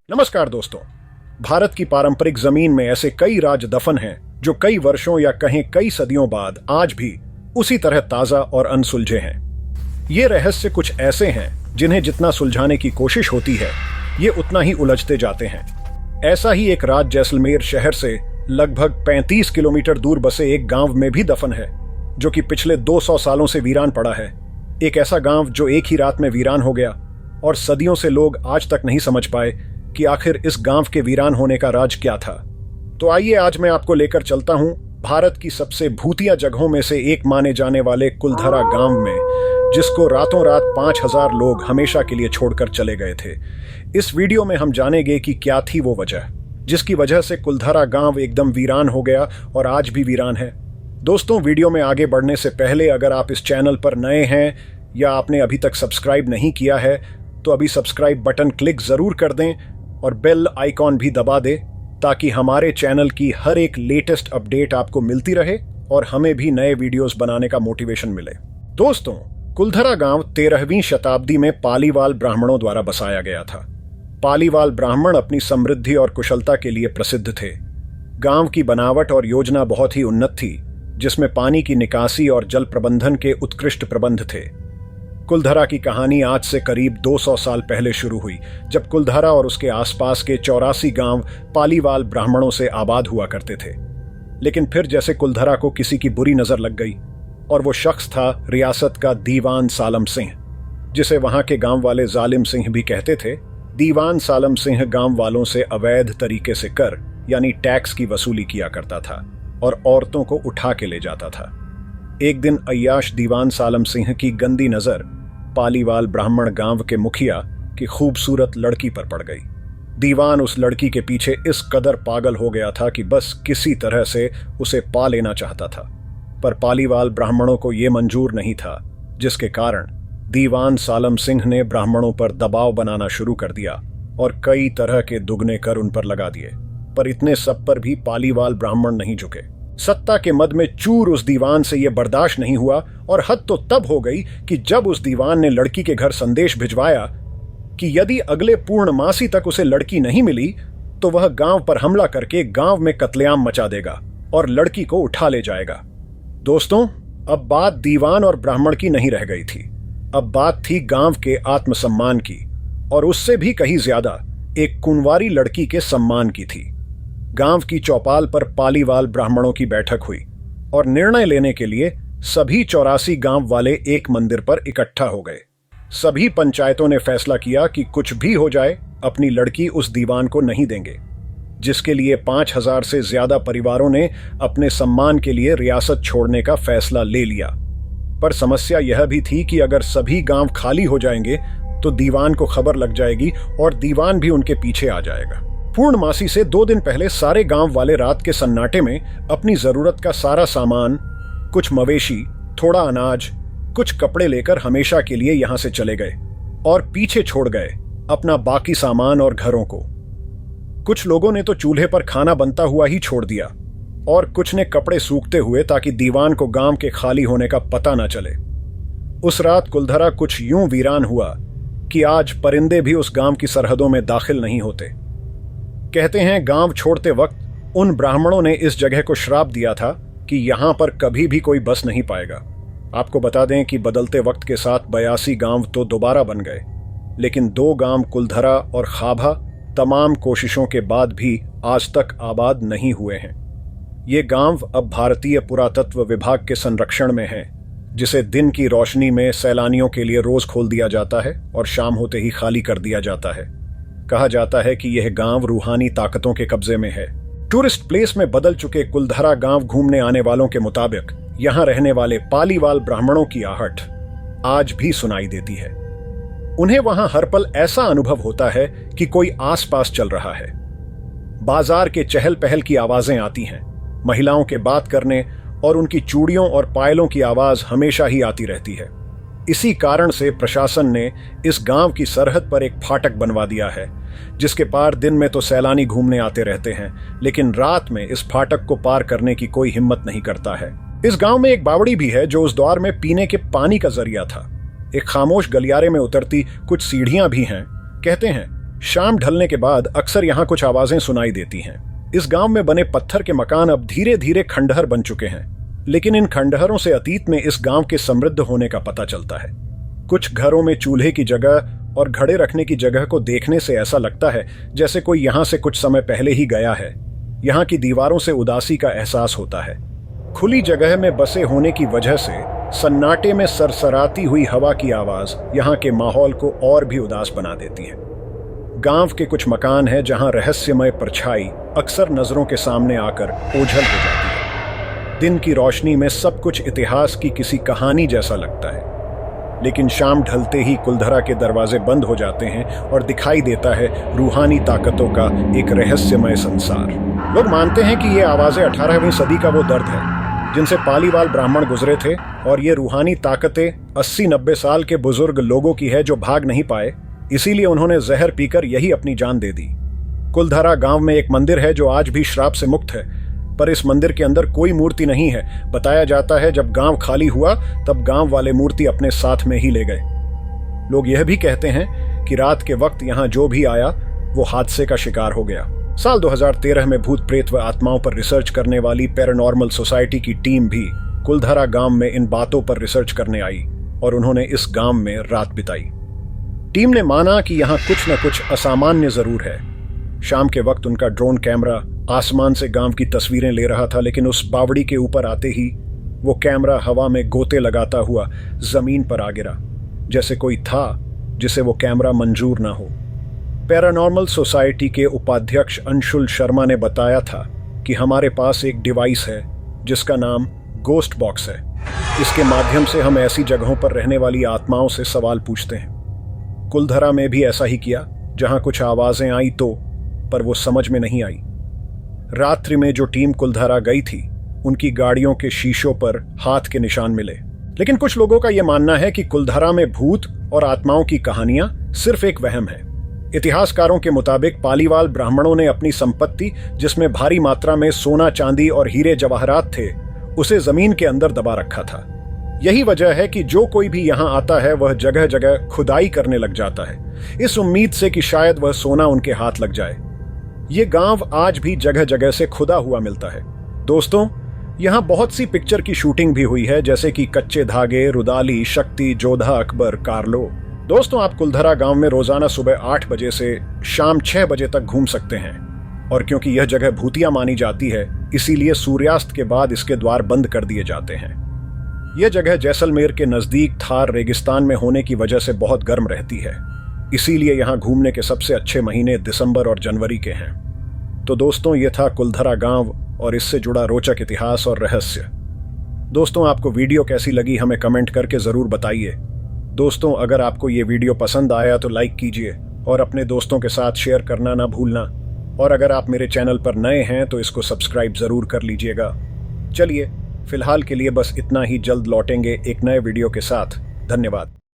नमस्कार दोस्तों। भारत की पारंपरिक जमीन में ऐसे कई राज दफन हैं जो कई वर्षों या कहें कई सदियों बाद आज भी उसी तरह ताजा और अनसुलझे हैं। ये रहस्य कुछ ऐसे हैं जिन्हें जितना सुलझाने की कोशिश होती है ये उतना ही उलझते जाते हैं। ऐसा ही एक राज जैसलमेर शहर से लगभग 35 किलोमीटर दूर बसे एक गांव में भी दफन है जो कि पिछले 200 सालों से वीरान पड़ा है। एक ऐसा गांव जो एक ही रात में वीरान हो गया और सदियों से लोग आज तक नहीं समझ पाए कि आखिर इस गांव के वीरान होने का राज क्या था। तो आइए आज मैं आपको लेकर चलता हूं भारत की सबसे भूतिया जगहों में से एक माने जाने वाले कुलधरा गांव में, जिसको रातों रात 5000 लोग हमेशा के लिए छोड़कर चले गए थे। इस वीडियो में हम जानेंगे कि क्या थी वो वजह जिसकी वजह से कुलधरा गांव एकदम वीरान हो गया और आज भी वीरान है। दोस्तों, वीडियो में आगे बढ़ने से पहले अगर आप इस चैनल पर नए हैं या आपने अभी तक सब्सक्राइब नहीं किया है तो अभी सब्सक्राइब बटन क्लिक जरूर कर दें और बेल आइकॉन भी दबा दें ताकि हमारे चैनल की हर एक लेटेस्ट अपडेट आपको मिलती रहे और हमें भी नए वीडियोस बनाने का मोटिवेशन मिले। दोस्तों, कुलधरा गांव 13वीं शताब्दी में पालीवाल ब्राह्मणों द्वारा बसाया गया था। पालीवाल ब्राह्मण अपनी समृद्धि और कुशलता के लिए प्रसिद्ध थे। गांव की बनावट और योजना बहुत ही उन्नत थी, जिसमें पानी की निकासी और जल प्रबंधन के उत्कृष्ट प्रबंध थे। कुलधरा की कहानी आज से करीब 200 साल पहले शुरू हुई, जब कुलधरा और उसके आसपास के 84 गांव पालीवाल ब्राह्मणों से आबाद हुआ करते थे। लेकिन फिर जैसे कुलधरा को किसी की बुरी नजर लग गई, और वो शख्स था रियासत का दीवान सालम सिंह, जिसे वहां के गांव वाले जालिम सिंह भी कहते थे। दीवान सालम सिंह गांव वालों से अवैध तरीके से कर यानी टैक्स की वसूली किया करता था और औरतों को उठा के ले जाता था। एक दिन अय्याश दीवान सालम सिंह की गंदी नजर पालीवाल ब्राह्मण गांव के मुखिया की खूबसूरत लड़की पर पड़ गई। दीवान उस लड़की के पीछे इस कदर पागल हो गया था कि बस किसी तरह से उसे पा लेना चाहता था, पर पालीवाल ब्राह्मणों को यह मंजूर नहीं था, जिसके कारण दीवान सालम सिंह ने ब्राह्मणों पर दबाव बनाना शुरू कर दिया और कई तरह के दुगने कर उन पर लगा दिए। पर इतने सब पर भी पालीवाल ब्राह्मण नहीं झुके। सत्ता के मद में चूर उस दीवान से यह बर्दाश्त नहीं हुआ और हद तो तब हो गई कि जब उस दीवान ने लड़की के घर संदेश भिजवाया कि यदि अगले पूर्णमासी तक उसे लड़की नहीं मिली तो वह गांव पर हमला करके गांव में कत्लेआम मचा देगा और लड़की को उठा ले जाएगा। दोस्तों, अब बात दीवान और ब्राह्मण की नहीं रह गई थी, अब बात थी गांव के आत्मसम्मान की, और उससे भी कहीं ज्यादा एक कुंवारी लड़की के सम्मान की थी। गांव की चौपाल पर पालीवाल ब्राह्मणों की बैठक हुई और निर्णय लेने के लिए सभी 84 गांव वाले एक मंदिर पर इकट्ठा हो गए। सभी पंचायतों ने फैसला किया कि कुछ भी हो जाए अपनी लड़की उस दीवान को नहीं देंगे, जिसके लिए 5000 से ज्यादा परिवारों ने अपने सम्मान के लिए रियासत छोड़ने का फैसला ले लिया। पर समस्या यह भी थी कि अगर सभी गांव खाली हो जाएंगे तो दीवान को खबर लग जाएगी और दीवान भी उनके पीछे आ जाएगा। पूर्णमासी से 2 दिन पहले सारे गांव वाले रात के सन्नाटे में अपनी जरूरत का सारा सामान, कुछ मवेशी, थोड़ा अनाज, कुछ कपड़े लेकर हमेशा के लिए यहां से चले गए और पीछे छोड़ गए अपना बाकी सामान और घरों को। कुछ लोगों ने तो चूल्हे पर खाना बनता हुआ ही छोड़ दिया और कुछ ने कपड़े सूखते हुए, ताकि दीवान को गांव के खाली होने का पता न चले। उस रात कुलधरा कुछ यूं वीरान हुआ कि आज परिंदे भी उस गांव की सरहदों में दाखिल नहीं होते। कहते हैं गांव छोड़ते वक्त उन ब्राह्मणों ने इस जगह को श्राप दिया था कि यहां पर कभी भी कोई बस नहीं पाएगा। आपको बता दें कि बदलते वक्त के साथ 82 गांव तो दोबारा बन गए, लेकिन 2 गांव कुलधरा और खाभा तमाम कोशिशों के बाद भी आज तक आबाद नहीं हुए हैं। ये गांव अब भारतीय पुरातत्व विभाग के संरक्षण में हैं, जिसे दिन की रोशनी में सैलानियों के लिए रोज खोल दिया जाता है और शाम होते ही खाली कर दिया जाता है। कहा जाता है कि यह गांव रूहानी ताकतों के कब्जे में है। टूरिस्ट प्लेस में बदल चुके कुलधरा गांव घूमने आने वालों के मुताबिक यहां रहने वाले पालीवाल ब्राह्मणों की आहट आज भी सुनाई देती है। उन्हें वहां हर पल ऐसा अनुभव होता है कि कोई आसपास चल रहा है। बाजार के चहल पहल की आवाजें आती हैं, महिलाओं के बात करने और उनकी चूड़ियों और पायलों की आवाज हमेशा ही आती रहती है। इसी कारण से प्रशासन ने इस गांव की सरहद पर एक फाटक बनवा दिया है, जिसके पार दिन में तो सैलानी घूमने आते रहते हैं, लेकिन रात में इस फाटक को पार करने की कोई हिम्मत नहीं करता है। इस गांव में एक बावड़ी भी है जो उस द्वार में पीने के पानी का जरिया था। एक खामोश गलियारे में उतरती कुछ सीढ़ियां भी हैं। कहते हैं शाम ढलने के बाद अक्सर यहाँ कुछ आवाजें सुनाई देती हैं। इस गांव में बने पत्थर के मकान अब धीरे धीरे खंडहर बन चुके हैं, लेकिन इन खंडहरों से अतीत में इस गांव के समृद्ध होने का पता चलता है। कुछ घरों में चूल्हे की जगह और घड़े रखने की जगह को देखने से ऐसा लगता है जैसे कोई यहाँ से कुछ समय पहले ही गया है। यहाँ की दीवारों से उदासी का एहसास होता है। खुली जगह में बसे होने की वजह से सन्नाटे में सरसराती हुई हवा की आवाज यहाँ के माहौल को और भी उदास बना देती है। गांव के कुछ मकान हैं जहां रहस्यमय परछाई अक्सर नजरों के सामने आकर ओझल हो जाती है। दिन की रोशनी में सब कुछ इतिहास की किसी कहानी जैसा लगता है, लेकिन शाम ढलते ही कुलधरा के दरवाजे बंद हो जाते हैं और दिखाई देता है रूहानी ताकतों का एक रहस्यमय संसार। लोग मानते हैं कि ये आवाजें 18वीं सदी का वो दर्द है जिनसे पालीवाल ब्राह्मण गुजरे थे, और ये रूहानी ताकतें 80-90 साल के बुजुर्ग लोगों की है जो भाग नहीं पाए, इसीलिए उन्होंने जहर पीकर यही अपनी जान दे दी। कुलधरा गांव में एक मंदिर है जो आज भी श्राप से मुक्त है, पर इस मंदिर के अंदर कोई मूर्ति नहीं है। बताया जाता है जब गांव खाली हुआ तब गांव वाले मूर्ति अपने साथ में ही ले गए। लोग यह भी कहते हैं कि रात के वक्त यहां जो भी आया वो हादसे का शिकार हो गया। साल 2013 में भूत प्रेत व आत्माओं पर रिसर्च करने वाली पैरानॉर्मल सोसाइटी की टीम भी कुलधरा गांव में इन बातों पर रिसर्च करने आई और उन्होंने इस गांव में रात बिताई। टीम ने माना कि यहां कुछ न कुछ असामान्य जरूर है। शाम के वक्त उनका ड्रोन कैमरा आसमान से गांव की तस्वीरें ले रहा था, लेकिन उस बावड़ी के ऊपर आते ही वो कैमरा हवा में गोते लगाता हुआ जमीन पर आ गिरा, जैसे कोई था जिसे वो कैमरा मंजूर ना हो। पैरानॉर्मल सोसाइटी के उपाध्यक्ष अंशुल शर्मा ने बताया था कि हमारे पास एक डिवाइस है जिसका नाम गोस्ट बॉक्स है। इसके माध्यम से हम ऐसी जगहों पर रहने वाली आत्माओं से सवाल पूछते हैं। कुलधरा में भी ऐसा ही किया, जहां कुछ आवाजें आई तो, पर वो समझ में नहीं आई। रात्रि में जो टीम कुलधरा गई थी उनकी गाड़ियों के शीशों पर हाथ के निशान मिले, लेकिन कुछ लोगों का यह मानना है कि कुलधरा में भूत और आत्माओं की कहानियां सिर्फ एक वहम है। इतिहासकारों के मुताबिक पालीवाल ब्राह्मणों ने अपनी संपत्ति, जिसमें भारी मात्रा में सोना चांदी और हीरे जवाहरात थे, उसे जमीन के अंदर दबा रखा था। यही वजह है कि जो कोई भी यहां आता है वह जगह जगह खुदाई करने लग जाता है, इस उम्मीद से कि शायद वह सोना उनके हाथ लग जाए। ये गांव आज भी जगह जगह से खुदा हुआ मिलता है। दोस्तों, यहां बहुत सी पिक्चर की शूटिंग भी हुई है, जैसे कि कच्चे धागे, रुदाली, शक्ति, जोधा अकबर, कार्लो। दोस्तों, आप कुलधरा गांव में रोजाना सुबह 8 बजे से शाम 6 बजे तक घूम सकते हैं, और क्योंकि यह जगह भूतिया मानी जाती है, इसीलिए सूर्यास्त के बाद इसके द्वार बंद कर दिए जाते हैं। यह जगह जैसलमेर के नजदीक थार रेगिस्तान में होने की वजह से बहुत गर्म रहती है, इसीलिए यहां घूमने के सबसे अच्छे महीने दिसंबर और जनवरी के हैं। तो दोस्तों, यह था कुलधरा गांव और इससे जुड़ा रोचक इतिहास और रहस्य। दोस्तों, आपको वीडियो कैसी लगी हमें कमेंट करके जरूर बताइए। दोस्तों, अगर आपको ये वीडियो पसंद आया तो लाइक कीजिए और अपने दोस्तों के साथ शेयर करना ना भूलना, और अगर आप मेरे चैनल पर नए हैं तो इसको सब्सक्राइब जरूर कर लीजिएगा। चलिए, फिलहाल के लिए बस इतना ही। जल्द लौटेंगे एक नए वीडियो के साथ। धन्यवाद।